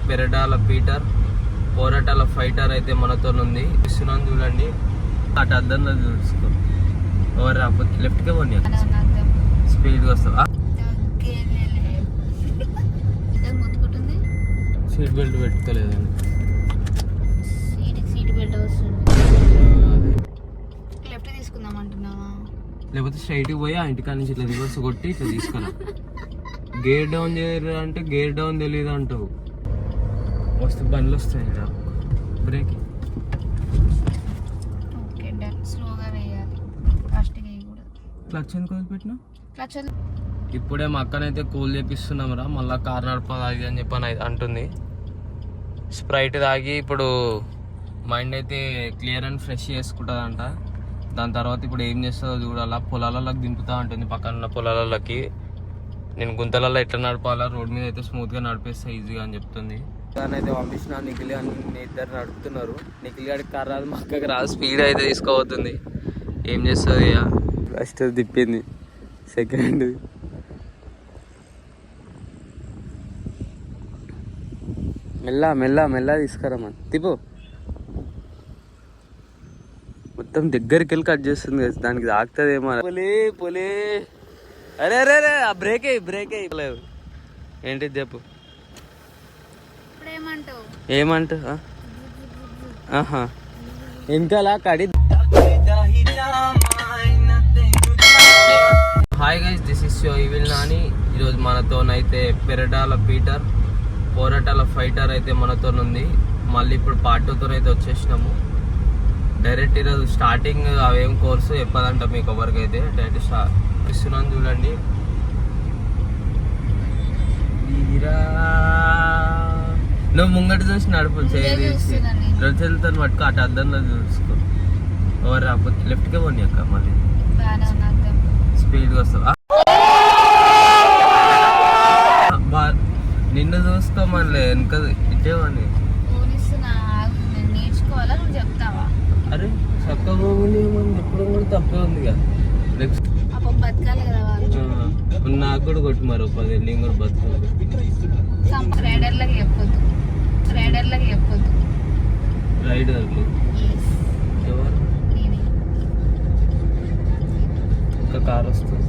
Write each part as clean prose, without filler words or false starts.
పెరడాల Peter, పోరాటాల fighter అయితే మనతో ఉంది. ఇస్తున్నాను చూడండి, అటు అద్దంలో చూసుకో. ఎవరు లెఫ్ట్కే పోనీ, స్పీడ్గా వస్తావా? సీట్ బెల్ట్ పెట్టుకోలేదండి. సీట్ బెల్ట్ వస్తుంది. లెఫ్ట్ తీసుకుందాం అంటున్నావా? లేకపోతే స్ట్రైట్కి పోయి ఆ ఇంటికాడ నుంచి ఇట్లా రివర్స్ కొట్టి ఇట్లా తీసుకురా. గేర్ డౌన్ చేయరు అంటే గేర్ డౌన్ తెలియదు అంటావు. వస్తే బండ్లు వస్తాయి. బ్రేక్ స్లోగా వేయాలి, ఫాస్ట్గా వేయకూడదు. క్లచ్ ఎందుకు వదిలిపెట్టినా? క్లచ్ ఇప్పుడే మా అక్కనైతే కూల్ చేపిస్తున్నాం రా, మళ్ళీ కార్ నడపదాగి అని చెప్పని అంటుంది. స్ప్రైట్ తాగి ఇప్పుడు మైండ్ అయితే క్లియర్ అండ్ ఫ్రెష్ చేసుకుంటుందంట. దాని తర్వాత ఇప్పుడు ఏం చేస్తుందో చూడాలా. పొలాలలోకి దింపుతా ఉంటుంది, పక్కన ఉన్న పొలాలలోకి. నేను గుంతలలో ఎట్లా నడపాలా, రోడ్ మీద అయితే స్మూత్గా నడిపేస్తా ఈజీగా అని చెప్తుంది. దాన్ని అయితే పంపించిన నిఖిల్ అని ఇద్దరు నడుపుతున్నారు. నిఖిల్ గారికి కార్ రాదు, మా అక్కకి రాదు. స్పీడ్ అయితే తీసుకోబోతుంది. ఏం చేస్తుంది? ఫస్ట్ తిప్పింది, సెకండ్ మెల్ల తీసుకురామని తిప్పు. మొత్తం దగ్గరికి వెళ్ళి కట్ చేస్తుంది కదా, దానికి తాకుతుందేమో. పొలే అరే అరే అరే బ్రేక్ అయ్యలేదు. ఏంటిది చెప్పు. ఏమంటావు? ఆహా వెనకాల కడి. Hi guys, this is your evil Nani. ఈరోజు మనతోనైతే పెరడాల పీటర్, పోరాటాల ఫైటర్ అయితే మనతో ఉంది. మళ్ళీ ఇప్పుడు పార్ట్ 2 అయితే వచ్చేసినాము. డైరెక్ట్ ఈరోజు స్టార్టింగ్ అవేం కోర్సు చెప్పదంట మీకు ఎవరికైతే. డైరెక్ట్ ఇస్తున్నాను చూడండి. నువ్వు ముంగట చూసి నడుపు, చేసి రోజులతో పట్టుకో, అటు అద్దంలో చూసుకో. ఎవరు రాకపోతే లెఫ్ట్కే పోనీ అక్క, మళ్ళీ స్పీడ్గా వస్తావా? నిన్ను చూసుకోమని వెనక ఇచ్చేవాడిని. అరే చక్కగా పోనీ ఎప్పుడు కూడా తప్పే ఉంది కదా. నాకు కూడా కొట్టు మరో 10, నేను కూడా బతకాలి. రైడర్లు ఎవరు? ఇంకా కార్ వస్తుంది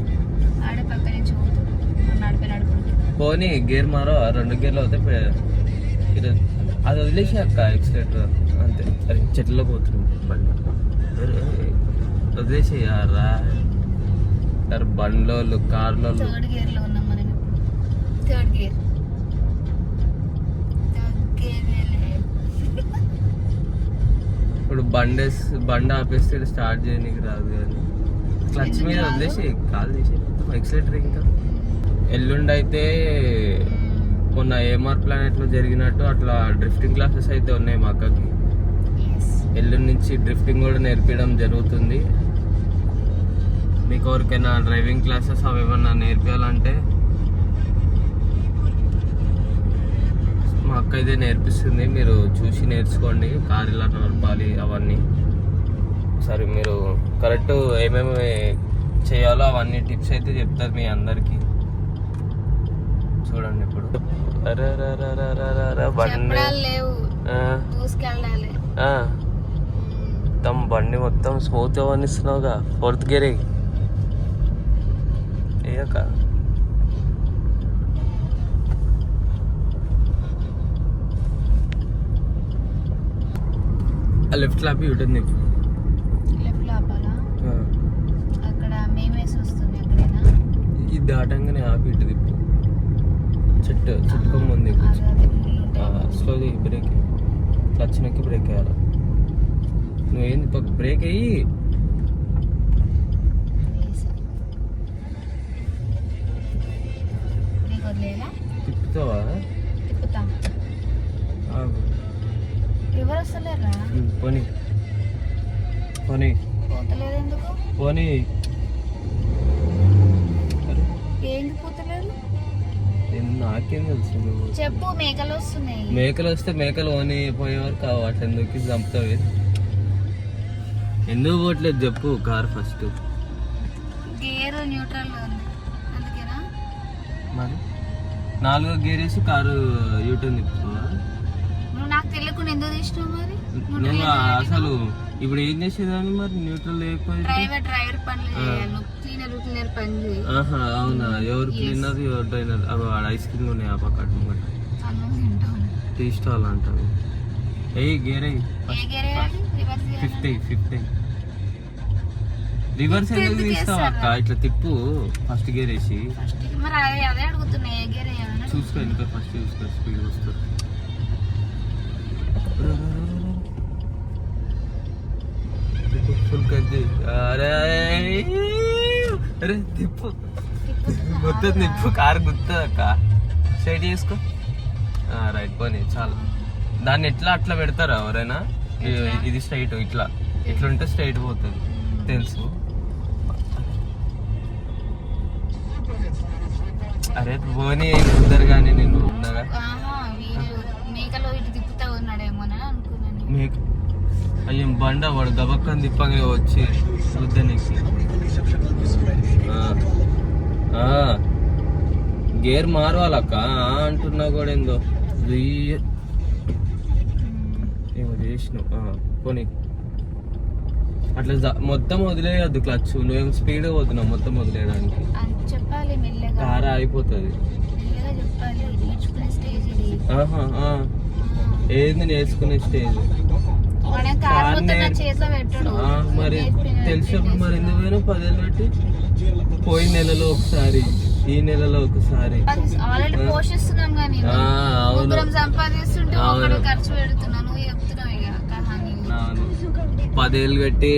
పోనీ, గేర్ మారో 2 గేర్లు అవుతాయి. అది వదిలేసి అక్క ఎక్సిలేటర్ అంతే. అరే చెట్లలో పోతుంది బండి, వదిలేసి రా. బండ్లో కార్లో ఇప్పుడు బండి ఆపేస్తే స్టార్ట్ చేయడానికి రాదు కానీ క్లచ్ మీద వదిలేసి కాల్ తీసి ఎక్సిలేటర్. ఇంకా ఎల్లుండి అయితే మొన్న ఏమార్ ప్లానెట్లో జరిగినట్టు అట్లా డ్రిఫ్టింగ్ క్లాసెస్ అయితే ఉన్నాయి మా అక్కకి. ఎల్లుండి నుంచి డ్రిఫ్టింగ్ కూడా నేర్పించడం జరుగుతుంది. మీకు ఎవరికైనా డ్రైవింగ్ క్లాసెస్ అవి ఏమన్నా నేర్పించాలంటే మా అక్క అయితే నేర్పిస్తుంది. మీరు చూసి నేర్చుకోండి, కార్ ఇలా నడపాలి అవన్నీ. సరే మీరు కరెక్ట్ ఏమేమి చేయాలో అవన్నీ టిప్స్ అయితే చెప్తారు మీ అందరికి. చూడండి ఇప్పుడు మొత్తం బండి మొత్తం స్మూత్ అవనిస్తున్నావుగా. 4th గేర్ ఏక లెఫ్ట్ లాపి యూటర్న్ తిప్పు. ఇది దాటంగానే ఆపి ఇటు తిప్పు. చెట్టు ముందు స్లోగా బ్రేక్, క్లచ్ నొక్కి బ్రేక్ వేయాలి. నువ్వేంది బ్రేక్ అయ్యి తిప్పుతావా? పోనీ పోనీ పోనీ. నాకేం తెలుసు, చెప్పు. మేకలు వస్తున్నాయి. మేకలు వస్తే మేకలు ఓని పోయేవారు కావు. అట్లా ఎందుకు చంపుతావు? ఎందుకు పోవట్లేదు చెప్పు. కార్ ఫస్ట్ గేర్ న్యూట్రల్ అందుకేనా? మరి 4వ గేర్ వేసి కారు యూటర్న్ తిప్పుతావా? నువ్వు నాకు తెలియకుండా ఎందుకు తీసినావు మరి? నువ్వు అసలు ఇప్పుడు ఏం చేసేదాన్ని మరి న్యూట్రల్ లేకపోతే? డ్రైవర్ పనులు చేయాలి, నువ్వు క్లీనర్ పని చేయాలి. ఆహా అవునా, ఎవరు క్లీనర్ ఎవరు డ్రైనర్? ఐస్ క్రీమ్ ఉన్నాయి ఆ పక్క అన్నం తింటావు. టీ స్టాల్ అంటారు. ఏ గేర్ ఏ గేర్ వేయాలి? రివర్స్ చేయాలా? 50 రివర్స్ ఎందుకు తీస్తావు అక్క? ఇట్లా తిప్పు ఫస్ట్ గేర్ వేసి. మరి అదే అడుగుతున్నా, ఏ గేర్ వేయాలని. చూసుకో ఇంకా ఫస్ట్ చూసుకో, స్పీడ్ వస్తుంది. ఫుల్ కద్ది. అరే అరే తిప్పు గుర్తుంది, తిప్పు కారు గుర్తుంది అక్క. స్ట్రైట్ చేసుకో. రైట్ పోనీ చాలు. దాన్ని ఎట్లా అట్లా పెడతారా ఎవరైనా? ఇది స్ట్రైట్ ఇట్లా ఇట్లుంటే స్ట్రైట్ పోతుంది తెలుసు. అరే పోనీ కుదరు కానీ నేను ఉన్నాగా. మేకలో ఇటు తిప్పుతా ఉన్నాడేమోనని అనుకున్నాను. మేక అయ్యం బండ వాడు గబక్కని తిప్పగా వచ్చి చూద్దనికి. గేర్ మారవాలక్క అంటున్నా కూడా ఏందో ఏమో చేసినావు. పోనీ అట్లా మొత్తం వదిలేయద్దు క్లచ్. నువ్వేం స్పీడ్ పోతున్నావు మొత్తం వదిలేయడానికి. చెప్పాలి మెల్లగా, కార అయిపోతుంది. మెల్లగా చెప్పాలి. నేర్చుకునే స్టేజ్ ఇది. ఏది నేర్చుకునే స్టేజ్? మరి తెలిసినప్పుడు మరి ఎందుకు పోయినా 10 ఏళ్ళు పెట్టి? పోయిన నెలలో ఒకసారి, ఈ నెలలో ఒకసారి. ఆల్రెడీ పోషిస్తున్నాం కానీ సంపాదిస్తుంటే ఖర్చు పెడుతున్నాను. 10 ఏళ్ళు పెట్టి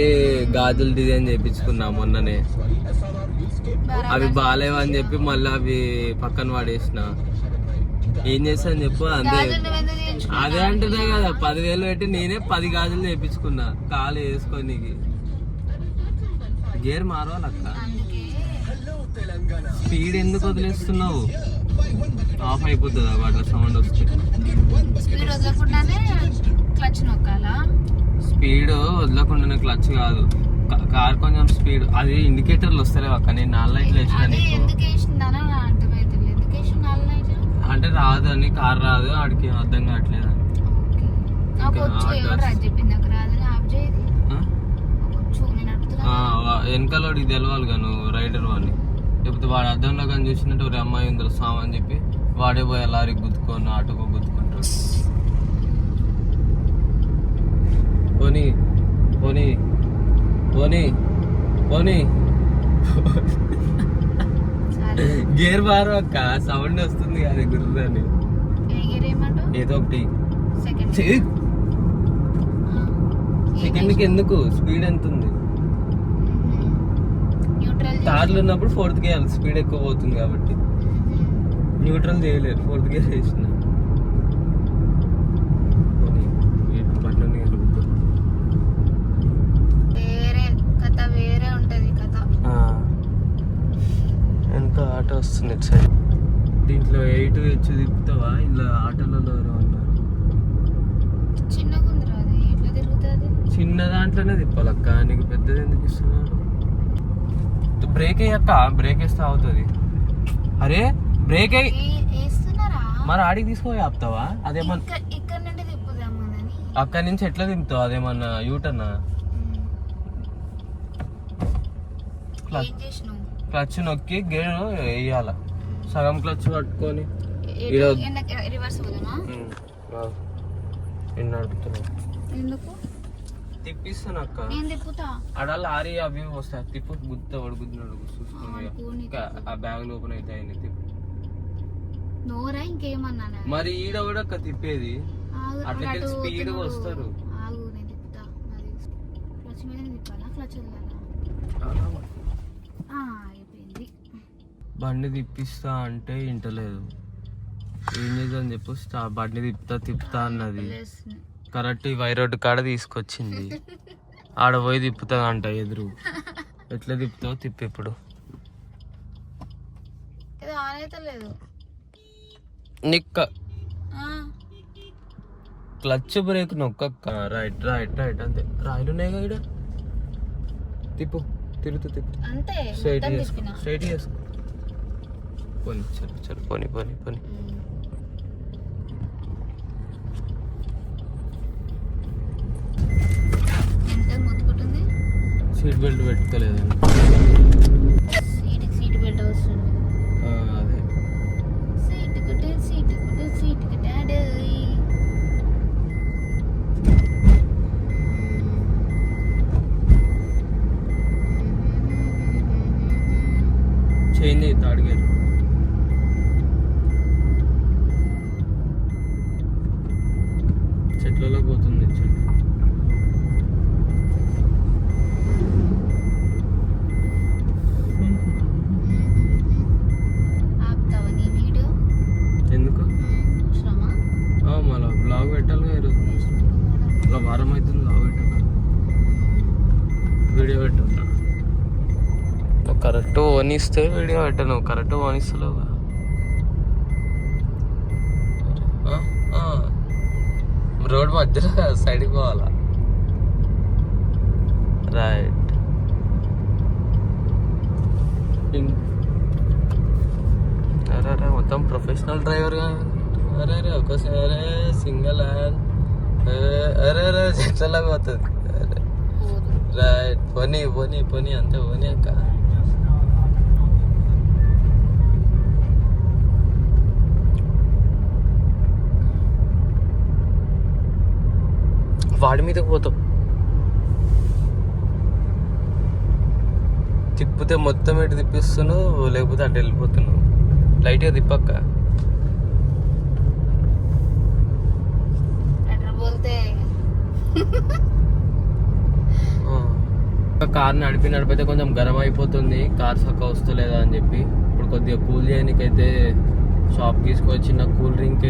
గాజులు డిజైన్ చేయించుకున్నా మొన్ననే. అవి బాగాలేవని చెప్పి మళ్ళీ అవి పక్కన పడేసిన. ఏం చేస్తాను చెప్పు. అదే అంటున్నా కదా, 10,000 పెట్టి నేనే 10 గాజులు చేయించుకున్నా కాలు వేసుకోనికి. గేర్ మారవాలక్క. స్పీడ్ ఎందుకు వదిలేస్తున్నావు? ఆఫ్ అయిపోతుంది అట్లా సౌండ్ వస్తే. స్పీడ్ వదలకుండానే క్లచ్ కాదు, కార్ కొంచెం స్పీడ్. అది ఇండికేటర్లు వస్తలేవు అక్క. నేను 4 లైట్లు వేసిన అంటే రాదని, కార్ రాదు ఆడికి అర్థం కావట్లేదు. వెనకాలడికి తెలవాలి కానీ నువ్వు రైడర్ వాడిని. లేకపోతే వాడు అర్థంలో కానీ చూసినట్టు ఒక అమ్మాయి ఉందో సామని చెప్పి వాడే పోయి లారీకి గుద్దుకొని ఆటోకు గుద్దుకుంటాడు. పోనీ పోనీ పోనీ పోనీ. గేర్ మారు అక్క, సౌండ్ వస్తుంది అది గుర్రాన్ని. ఏదో ఒకటి సెకండ్కి ఎందుకు? స్పీడ్ ఎంత ఉంది? కార్లు ఉన్నప్పుడు 4th గేర్, స్పీడ్ ఎక్కువ పోతుంది కాబట్టి. న్యూట్రల్ చేయలేదు, 4th గేర్ వేసిన. ఎంత ఆటో వస్తుంది ఇటు సైడ్. దీంట్లో 8 హెచ్ తిప్పుతావా? ఇలా ఆటోలలో ఉన్నారు. చిన్న దాంట్లోనే తిప్పాలక్క, నీకు పెద్దది ఎందుకు ఇస్తున్నారు? బ్రేక్ అయ్యాక బ్రేక్ వేస్తే అవుతుంది. అరే బ్రేక్ మరి ఆడికి తీసుకొని ఆపుతావా? అదేమన్నా అక్కడి నుంచి ఎట్లా తిప్పుతావు? అదేమన్నా యూటర్నా? క్లచ్ నొక్కి గేర్ వేయాల, సగం క్లచ్ పట్టుకొని తిప్పిస్తాను అక్క. ఆడ లారీ అవి వస్తాయి, తిప్పు గుద్ద వాడు గుద్దినాడు చూసుకుని ఆ బ్యాగ్ ఓపెన్ అయితే అయింది. తిప్పు మరి ఈడ కూడా అక్క తిప్పేది. అట్లా స్పీడ్ వస్తారు. బండి తిప్పిస్తా అంటే ఇంటలేదు. ఏం చేద్దాం చెప్పు. బండి తిప్పుతా అన్నది. కరెక్ట్ ఈ వై రోడ్డు కాడ తీసుకొచ్చింది. ఆడ పోయి తిప్పుతుంది అంట ఎదురు. ఎట్లా తిప్పుతావు? తిప్పు ఇప్పుడు. నిక్క క్లచ్ బ్రేక్ నొక్క. రైట్ రైట్ రైట్ అంతే. రాయిలు ఉన్నాయి కదా తిప్పు, తిరుగుతూ తిప్పు. స్ట్రైట్ చేసుకో, స్ట్రైట్ చేసుకో. పోనీ చలో చలో పోనీ పోనీ పోనీ. ఎంత మొత్తుకుంటుంది? సీట్ బెల్ట్ పెట్టుకోలేదండి. సీట్ బెల్ట్ అవసరం. అదే సీట్ కుట్టాడు. చేంజ్ అయ్యి థర్డ్ గేర్. చెట్లలో పోతుంది చెట్టు. ఆపుతావా నీ వీడియో? ఎందుకు అవసరమా? మళ్ళీ బ్లాగ్ పెట్టాలిగా ఈరోజు. ఇలా వారం అవుతుంది బ్లాగ్ పెట్టాలి, వీడియో పెట్టాలి. నువ్వు కరెక్ట్ ఓనిస్తే వీడియో పెట్టాను, కరెక్ట్ ఓనిస్తలేవుగా. రోడ్ మధ్యలో సైడ్కి పోవాలా? రైట్. అరే మొత్తం ప్రొఫెషనల్ డ్రైవర్గా. అరే ఒకసారి సింగల్ హ్యాండ్. అరే చెట్లలాగా పోతుంది. రైట్. పోనీ పోనీ పోనీ అంతే పోనీ అక్క. వాడి మీదకి పోతాం. తిప్పితే మొత్తం ఎటు తిప్పిస్తున్నావు, లేకపోతే అటు వెళ్ళిపోతున్నావు. లైట్గా తిప్పక్క. కార్ నడిపితే కొంచెం గరం అయిపోతుంది, కార్ చక్క వస్తలేదా అని చెప్పి. ఇప్పుడు కొద్దిగా కూల్ చేయడానికైతే షాప్ తీసుకొచ్చి నాకు కూల్ డ్రింక్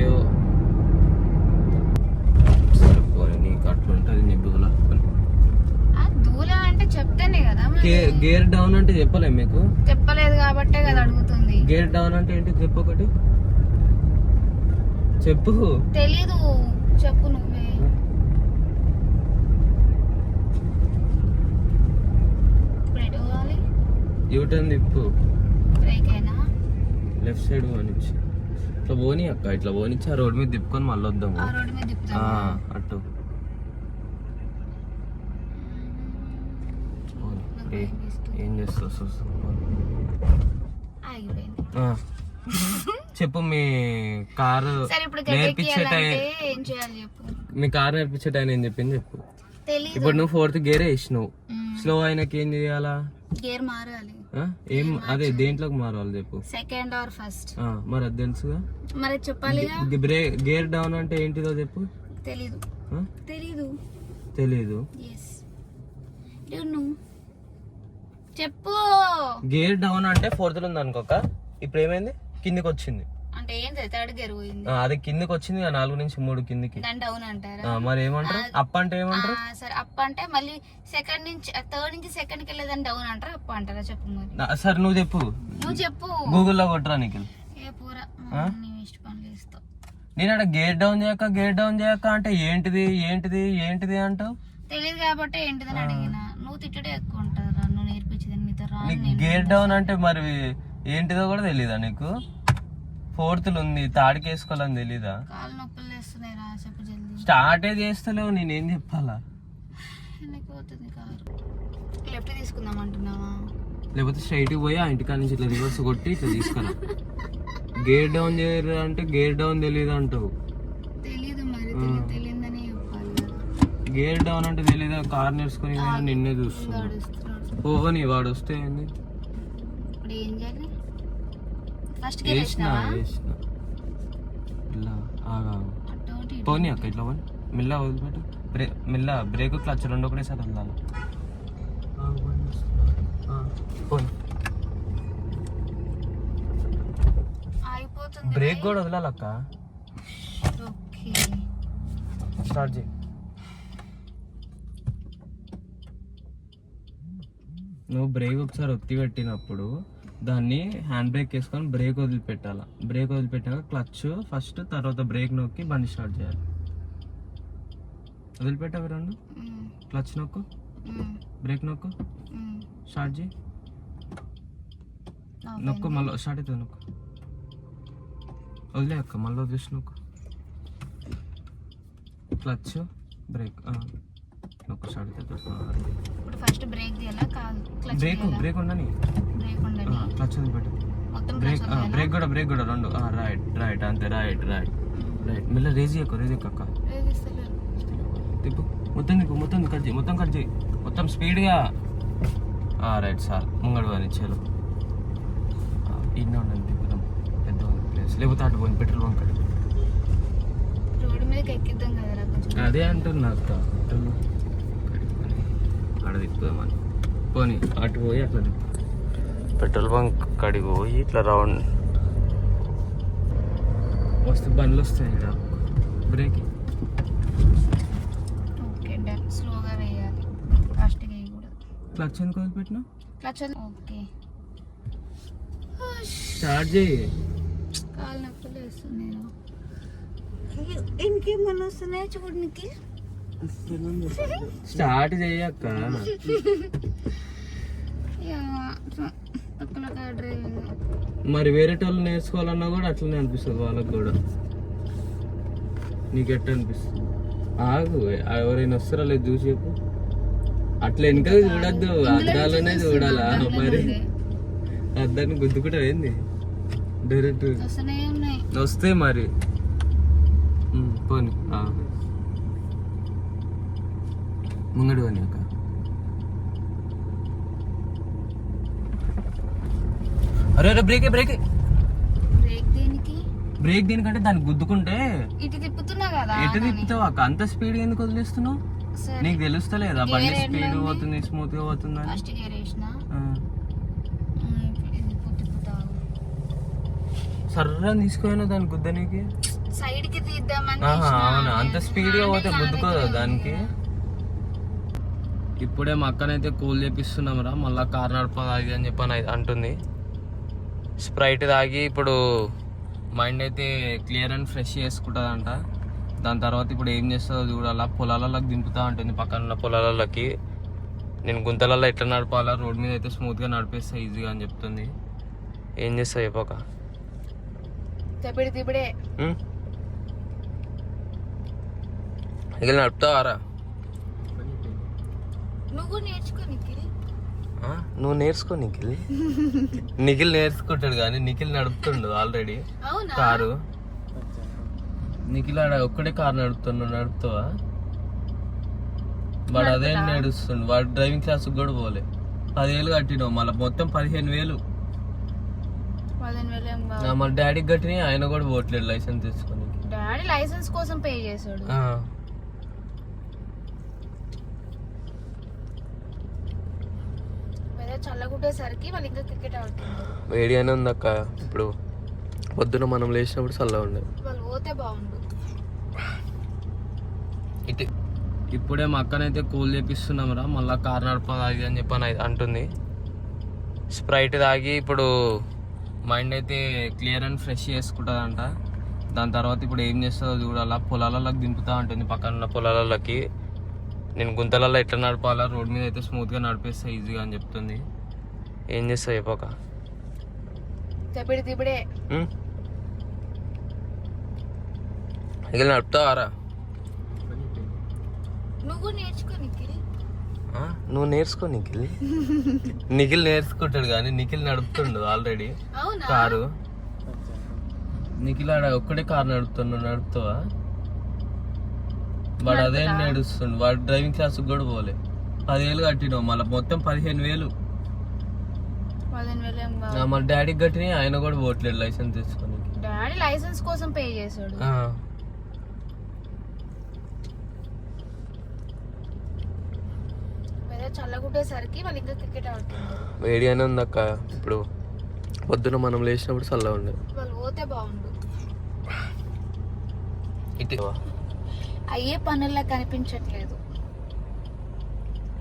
నీకు అట్లుంటుంది. నీ దూల అంటే చెప్తేనే కదా. గేర్ డౌన్ అంటే చెప్పలే మీకు? చెప్పలేదు కాబట్టే కదా అడుగుతుంది. గేర్ డౌన్ అంటే ఏంటి చెప్పు, ఒకటి చెప్పు. తెలీదు, చెప్పు నువ్వే. యూటర్న్ తిప్పు. బ్రేక్ అయినా లెఫ్ట్ సైడ్ పోనిచ్చి ఇట్లా పోనీ అక్క, ఇట్లా పోనిచ్చి ఆ రోడ్ మీద తిప్పుకొని మళ్ళీ వద్దాము. అటు ఏం చేస్తావు? చెప్పు. మీ కారు నేర్పించే మీ కారు నేర్పించే టైం ఏం చెప్పింది చెప్పు. ఇప్పుడు నువ్వు 4th గేర్ వేసినావు, స్లో అయినాక ఏం చేయాలా? గేర్ మారాలి. ఏం అదే దేంట్లోకి మారాలి చెప్పు. Second are first? మరి అది తెలుసుగా, మరి చెప్పాలి. గేర్ డౌన్ అంటే ఏంటిదో చెప్పు. తెలీదు. తెలీదు. చెప్పు. గేర్ డౌన్ అంటే 4th ఉంది అనుకోక, ఇప్పుడు ఏమైంది కిందికి వచ్చింది అంటే ఏంటి? థర్డ్ గేర్ పోయింది. అది కిందికి వచ్చింది, 4 నుంచి 3 కిందికి. డౌన్ అంటారా? మరి ఏమంటారు? అప్ అంటే ఏమంటారు? సరే అప్ అంటే మళ్ళీ సెకండ్ నుంచి థర్డ్ నుంచి సెకండ్ కి వెళ్ళేదని డౌన్ అంటారా అప్ అంటారా? చెప్పు మరి. సరే నువ్వు చెప్పు. గూగుల్లో కొట్టరా నీకు. నేను అక్కడ గేర్ డౌన్ చేయక అంటే ఏంటిది అంటావు. తెలియదు కాబట్టి ఏంటిదని అడిగిన. నువ్వు తిట్టడే ఎక్కువ ఉంటారా, నువ్వు నేర్పించేది నీతో రా. గేర్ డౌన్ అంటే మరి ఏంటిదో కూడా తెలీదా నీకు? 4th ఉంది, తాడికి వేసుకోవాలని తెలీదా? కాళ్ళు నొప్పులు చేస్తున్నాయి రా, చెప్పు జల్దీ. స్టార్ట్ చేస్తలేవు, నేనేం చెప్పాలా? లెఫ్ట్ తీసుకుందాం అంటున్నావా? లేకపోతే స్ట్రైట్ పోయి ఆ ఇంటికాడ నుంచి ఇట్లా రివర్స్ కొట్టి ఇట్లా తీసుకురా. గేర్ డౌన్ చేయరు అంటే గేర్ డౌన్ తెలీదు అంటావు. తెలీదు మరి, తెలియదని చెప్పాలి కదా. గేర్ డౌన్ అంటే తెలీదా? కార్ నేర్చుకుని నిన్నే చూస్తున్నా. పోవని వాడు వస్తే ఏంది? ఇప్పుడు ఏం చేయాలి? ఫస్ట్ వేసిన ఇలా ఆగా పోనీ అక్క, ఇట్లా పోనీ మెల్ల వదిలిపెట్టు. మెల్ల బ్రేక్ క్లచ్ రెండు ఒకటేసారి వదలాలి. పోనీ బ్రేక్ కూడా వదలాలక్క. స్టార్ట్ చేయి. నువ్వు బ్రేక్ ఒకసారి ఒత్తి పెట్టినప్పుడు దాన్ని హ్యాండ్ బ్రేక్ వేసుకొని బ్రేక్ వదిలిపెట్టాలి. బ్రేక్ వదిలిపెట్టాక క్లచ్ ఫస్ట్, తర్వాత బ్రేక్ నొక్కి బండి స్టార్ట్ చేయాలి. వదిలిపెట్టావు రెండు, క్లచ్ నొక్కు, బ్రేక్ నొక్కు, స్టార్ట్ చేయి. నొక్కు, మళ్ళీ స్టార్ట్ అవుతుంది. నొక్కు. వదిలే అక్క మళ్ళీ వదిలేసిన క్లచ్ బ్రేక్ ఒకసారి ఇప్పుడు ఫస్ట్ బ్రేక్ తీయాలా కాదు క్లచ్ బ్రేక్ ఉండని బ్రేక్ ఉండాలి క్లచ్ వదిలిపెట్టు మొత్తం బ్రేక్ బ్రేక్ కూడా రెండు రైట్ అంతే రైట్ మెల్ల రేజీ అక్క తిప్పు మొత్తం కట్ చేయి మొత్తం స్పీడ్గా రైట్ సార్ ముంగడు అని చేలు ఇన్న ఉండండి తిప్పుదాం పెద్ద ప్లేస్ లేకపోతే అటు పోయింది పెట్రోల్ బంక్ రోడ్డు మీదకి ఎక్కిద్దాం కదరా కొంచెం అదే అంటున్నా అక్క అక్కడ తిప్పుదామని పోనీ అటు పోయి అట్లా పెట్రోల్ బంక్ కడిగి పోయి ఇట్లా రౌండ్ వస్తే బండ్లు వస్తాయి ఇక్కడ బ్రేక్ ఓకే డన్ స్లోగా వేయాలి ఫాస్ట్గా వేయకూడదు క్లచ్ ఎందుకు వదిలిపెట్టినా క్లచ్ ఓకే స్టార్ట్ చేయి కాలు నొప్పులు వేస్తుంది ఇంకేమన్నా వస్తున్నాయో చూడనికి స్టార్ట్ చేయక్క మరి వేరే వాళ్ళు నేర్చుకోవాలన్నా కూడా అట్లనే అనిపిస్తుంది వాళ్ళకి కూడా నీకు ఎట్లా అనిపిస్తుంది ఆగు ఎవరైనా వస్తారా లేదు చూసి చెప్పు అట్లా వెనక చూడద్దు అద్దాలనే చూడాలా మరి అద్దాన్ని గుద్దుకుంటా ఏంది డైరెక్ట్ వస్తే మరి పోనీ ముంగడు అని అక్క అరే బ్రేక్ బ్రేక్ దేనికి బ్రేక్ దేనికంటే దాన్ని గుద్దుకుంటే ఇటు తిప్పుతున్నా కదా ఎటు తిప్పుతావు అక్క అంత స్పీడ్ ఎందుకు వదిలేస్తున్నావు నీకు తెలుస్తలేదా బండి స్పీడ్ పోతుంది స్మూత్ గా పోతుంది ఫస్ట్ గేర్ వేసిన సర్రా తీసుకోను దాని గుద్దనికి సైడ్ కి తీద్దామని అవునా అంత స్పీడ్ గా పోతే గుద్దుకోదా దానికి ఇప్పుడే మా అక్కనైతే కూల్ చేపిస్తున్నాం రా మళ్ళీ కార్ నడపదాగి అని చెప్పని అంటుంది స్ప్రైట్ తాగి ఇప్పుడు మైండ్ అయితే క్లియర్ అండ్ ఫ్రెష్ చేసుకుంటుందంట దాని తర్వాత ఇప్పుడు ఏం చేస్తుందో చూడాలా పొలాలలోకి దింపుతా ఉంటుంది పక్కన ఉన్న పొలాలలోకి నేను గుంతలలో ఎట్లా నడపాలా రోడ్ మీద అయితే స్మూత్గా నడిపేస్తా ఈజీగా అని చెప్తుంది ఏం చేస్తా చెప్పక తిప్పుడే ఇక నడుపుతావారా నువ్వు నేర్చుకో నువ్వు నేర్చుకో నిఖిల్ నేర్చుకుంటాడు కానీ నిఖిల్ నడుపుతుండు ఆల్రెడీ కారు నిఖిల్ ఆడ ఒక్కడే కారు నడుపుతావా వాడు అదే నడుస్తుండు వాడు డ్రైవింగ్ క్లాస్ కూడా పోలే 10,000 కట్టినావు మళ్ళీ మొత్తం 15,000 మన డాడీకి కట్టిన ఆయన కూడా పోవట్లేదు లైసెన్స్ తెచ్చుకొని డాడీ లైసెన్స్ కోసం పే చేశాడు చల్లగుండేసరికి వాళ్ళు ఇంకా క్రికెట్ ఆడుతున్నారు వేడిగానే ఉంది అక్క ఇప్పుడు పొద్దున మనం లేచినప్పుడు చల్లగా ఉండే వాళ్ళు పోతే బాగుండు ఇటు ఇప్పుడే మా అక్కనైతే కూల్ చేపిస్తున్నాం రా మళ్ళీ కార్ నడపదాగి అని చెప్పని అంటుంది స్ప్రైట్ తాగి ఇప్పుడు మైండ్ అయితే క్లియర్ అండ్ ఫ్రెష్ చేసుకుంటుందంట దాని తర్వాత ఇప్పుడు ఏం చేస్తుందో చూడాలా పొలాలలోకి దింపుతా ఉంటుంది పక్కన ఉన్న పొలాలలోకి నేను గుంతలలో ఎట్లా నడపాలా రోడ్ మీద అయితే స్మూత్గా నడిపేస్తా ఈజీగా అని చెప్తుంది ఏం చేస్తా చెప్పక తిప్పుడే ఇక నడుపుతావారా నువ్వు నేర్చుకో నిఖిల్ నేర్చుకుంటాడు కానీ నిఖిల్ నడుపుతుండు ఆల్రెడీ కారు నిఖిల్ ఆడ ఒక్కడే కారు నడుపుతావా వాడు అదే నడుస్తుండు వాడు డ్రైవింగ్ క్లాస్ కూడా పోలే 10,000 కట్టినావు మళ్ళీ మొత్తం 15,000 మన డాడీకి కట్టిన ఆయన కూడా పోవట్లేదు లైసెన్స్ తెచ్చుకొని డాడీ లైసెన్స్ కోసం పే చేశాడు చల్లగుండేసరికి వాళ్ళు ఇంకా క్రికెట్ ఆడుతున్నారు వేడిగానే ఉంది అక్క ఇప్పుడు పొద్దున మనం లేచినప్పుడు చల్లగా ఉండే వాళ్ళు పోతే బాగుండు ఇటు అయ్యే పనుల్లో కనిపించట్లేదు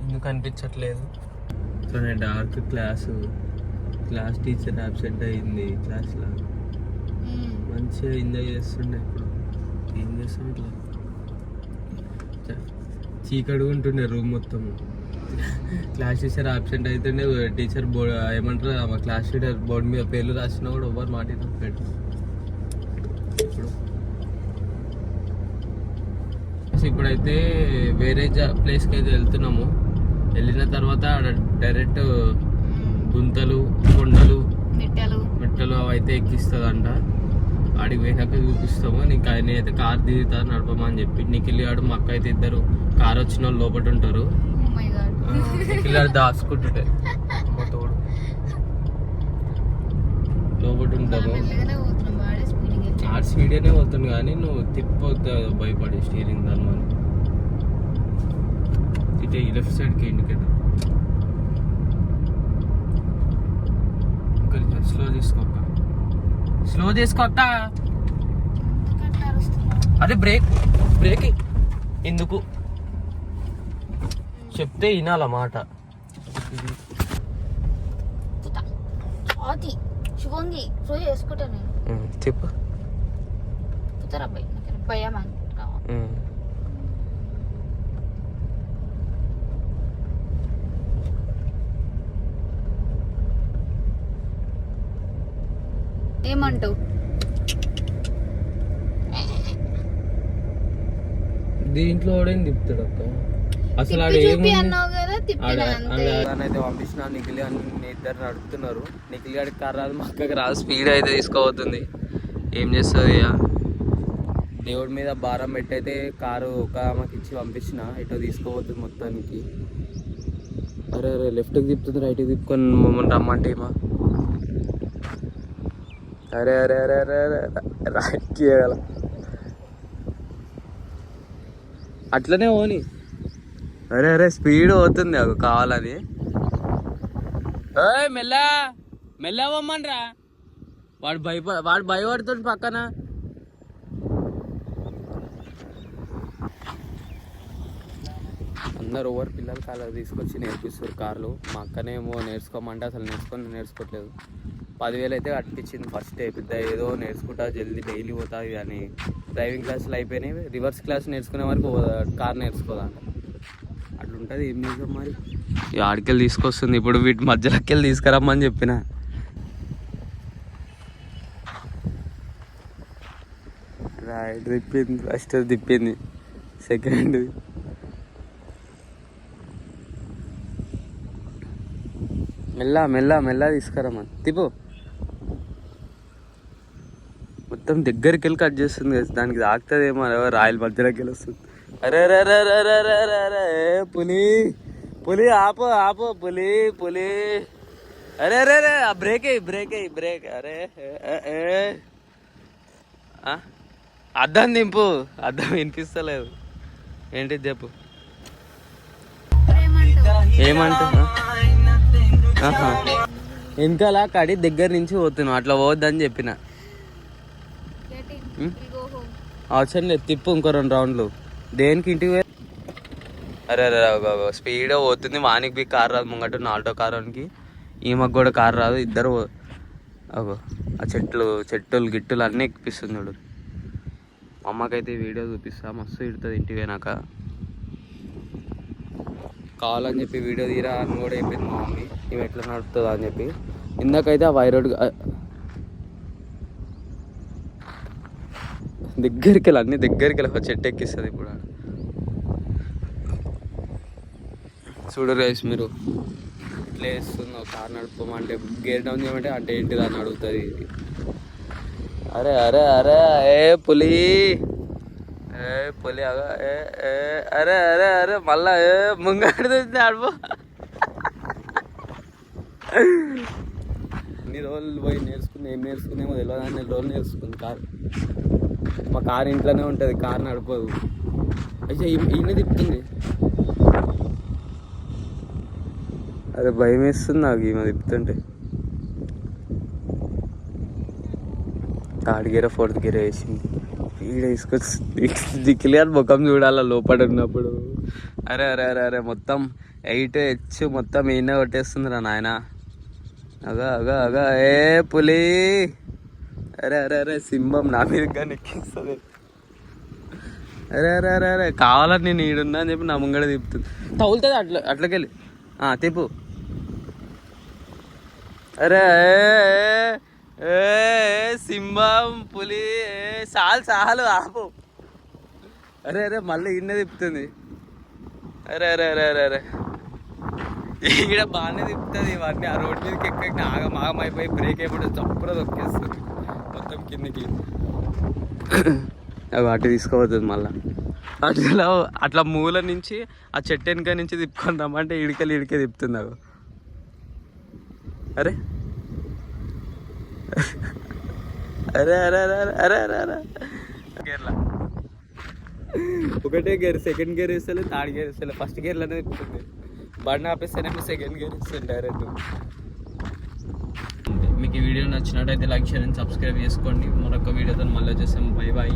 ఎందుకు కనిపించట్లేదు డార్క్ క్లాస్ టీచర్ అబ్సెంట్ అయింది క్లాస్లో మంచిగా ఎంజాయ్ చేస్తుండే ఇప్పుడు ఏం చేస్తుండే చీకటి ఉంటుండే రూమ్ మొత్తం క్లాస్ టీచర్ అబ్సెంట్ అవుతుండే టీచర్ ఏమంటారు క్లాస్ టీచర్ బోర్డు మీద పేర్లు రాసినా కూడా ఎవరు మాట్లాడలేదు ఇప్పుడు. ఇప్పుడైతే వేరే ప్లేస్కి అయితే వెళ్తున్నాము. వెళ్ళిన తర్వాత డైరెక్ట్ గుంతలు, కొండలు, మెట్టలు అవి అయితే ఎక్కిస్తుందంట. ఆడికి పోయినాక చూపిస్తాము. నేనైతే కార్ దిగుతా నడపమని చెప్పి. నిఖిల్ గాడు మా అక్క అయితే ఇద్దరు కార్ వచ్చిన వాళ్ళు లోపల ఉంటారు. నిఖిల్ గాడు దాచుకుంటుంటే మా తోడు లోపల ఉంటాము. ఆడ స్పీడ్గానే పోతుంది కానీ నువ్వు తిప్పవుతావు భయపడి స్టీరింగ్ దాని మనం. ఇటే ఈ లెఫ్ట్ సైడ్కి ఇండికేటర్ స్లో తీసుకోక, స్లో తీసుకోక. అదే బ్రేక్ ఎందుకు చెప్తే వినాల మాట. చెప్పు ఏమంటావు? దీంట్లో తిప్పుతాడు అక్క. అసలు అయితే పంపించిన నిఖిల్ అని ఇద్దరు నడుపుతున్నారు. నిఖిల్ గాడికి కార్ రాదు, మా అక్కకి రాదు. స్పీడ్ అయితే తీసుకోబోతుంది. ఏం చేస్తుంది ఇక దేవుడి మీద భారం పెట్టయితే కారు ఒక ఆమెకి ఇచ్చి పంపించిన. ఎటో తీసుకోబోతుంది మొత్తానికి. అరే లెఫ్ట్కి తిప్పుతుంది, రైట్కి తిప్పుకొని మమ్మల్ని రమ్మంటే మా అరే రైట్కి ఇవ్వాల. అట్లనే పోని. అరే స్పీడ్ పోతుంది అవి కావాలని. మెల్ల పోమ్మనరా. వాడు భయపడుతుంది పక్కన. అందరు ఓవర్ పిల్లలు కాలు తీసుకొచ్చి నేర్పిస్తారు కార్లు. మా అక్కనేమో నేర్చుకోమంటే అసలు నేర్చుకోవట్లేదు. 10,000 అయితే కట్టించింది ఫస్ట్. పెద్ద ఏదో నేర్చుకుంటా జల్దీ డైలీ పోతుంది కానీ డ్రైవింగ్ క్లాసులు అయిపోయినాయి. రివర్స్ క్లాస్ నేర్చుకునే వరకు కార్ నేర్చుకోదంట. అట్లుంటుంది. ఏం చేద్దాం మరి. ఈ ఆడికెళ్ళి తీసుకొస్తుంది. ఇప్పుడు వీటి మధ్యలోకి వెళ్ళి తీసుకురమ్మని చెప్పిన. రైట్ తిప్పింది, ఫస్ట్ తిప్పింది, సెకండ్ మెల్ల తీసుకురమ్మని. తిప్పు. మొత్తం దగ్గరికి వెళ్ళి కట్ చేస్తుంది. దానికి తాకుతుందేమో. రాయల మధ్యలోకి వెళ్ళి వస్తుంది. అరే పులి ఆపు పులి. అరే బ్రేక్ అరే అద్దం దింపు. అద్దం వినిపిస్తలేదు. ఏంటిది చెప్పు. ఏమంటా వెనకాల కడి దగ్గర నుంచి పోతున్నావు. అట్లా పోవద్దని చెప్పిన. అవసరం లేదు, తిప్పు ఇంకో 2 రౌండ్లు. దేనికి ఇంటికి పోయి. అరే స్పీడ్గా పోతుంది. వానికి బి కార్ రాదు. ముంగట ఆల్టో కార్ వానికి, ఈమెకు కూడా కార్ రాదు. ఇద్దరు ఆ చెట్టులు గిట్టులు అన్నీ ఎక్కిపిస్తుంది. చూడు మా అమ్మకైతే వీడియో చూపిస్తా. మస్తు ఇడుతుంది ఇంటికి పోయినాక. కావాలని చెప్పి వీడియో తీరా అని కూడా చెప్పింది మా మమ్మీ. ఇవి ఎట్లా నడుపుతుందా అని చెప్పి. ఇందాకైతే ఆ వైరోడ్ దగ్గరికి వెళ్ళి అన్ని దగ్గరికి వెళ్ళి ఒక చెట్టు ఎక్కిస్తుంది. ఇప్పుడు చూడరు గైస్ మీరు. ఇట్లా వేస్తుంది కార్ నడుపుకోమంటే, గేర్ డౌన్ చేయమంటే అంటే ఏంటిది అని అడుగుతుంది. అరే పులి అగా అరే మళ్ళా ముంగడు ఆడిపో. అన్ని రోజులు పోయి ఏం నేర్చుకునేమో తెలియదు. 4 రోజులు నేర్చుకుంది కారు. మా కారు ఇంట్లోనే ఉంటుంది, కారు నడపదు. అయితే ఈయన తిప్పుతుంది. అరే భయం వేస్తుంది నాకు ఈమె తిప్పుతుంటే. 3rd గేర్ 4th గేర్ వేసింది. ఈడ తీసుకొచ్చి దిక్కులేని ముఖం చూడాల లోపల ఉన్నప్పుడు. అరే మొత్తం 8H మొత్తం ఈయన కొట్టేస్తుంది రా నాయన. అగా ఏ పులి. అరే సింహం నా మీద నెక్కిస్తుంది. అరే కావాలని నేను ఈడున్నా అని చెప్పి నా ముంగడ తిప్పుతుంది. తగులుతుంది అట్లకెళ్ళి. తిప్పు. అరే ఏ సింహం పులి చాలు ఆపు. అరే అరే మళ్ళీ ఇన్నే తిప్పుతుంది. అరే అరే అరే అరే అరే ఇక్కడ బాగానే తిప్పుతుంది ఇవన్నీ. ఆ రోడ్ మీదకి ఎక్కడికి ఆగమైపోయి బ్రేక్ అయిపోతే చప్పున తొక్కేస్తుంది మొత్తం కిందికి. అవి అటు తీసుకోవద్దు మళ్ళీ. అట్లా అట్లా మూల నుంచి ఆ చెట్టు వెనుక నుంచి తిప్పుకొని రమ్మంటే ఇడికే తిప్పుతుంది అవి. అరే అరే అరే అరే అరే అరే అరే గేర్లా ఒకటే గేర్, సెకండ్ గేర్ వేస్తలే, థర్డ్ గేర్ వేస్తలే, ఫస్ట్ గేర్లోనే తిప్పుతుంది. బండి ఆపేస్తేనేమో సెకండ్ గేర్ ఇస్తుంది డైరెక్ట్. మీకు ఈ వీడియో నచ్చినట్టయితే లైక్ షేర్ అండ్ సబ్స్క్రైబ్ చేసుకోండి. మరొక వీడియోతో మళ్ళీ వచ్చేసాం. Bye bye.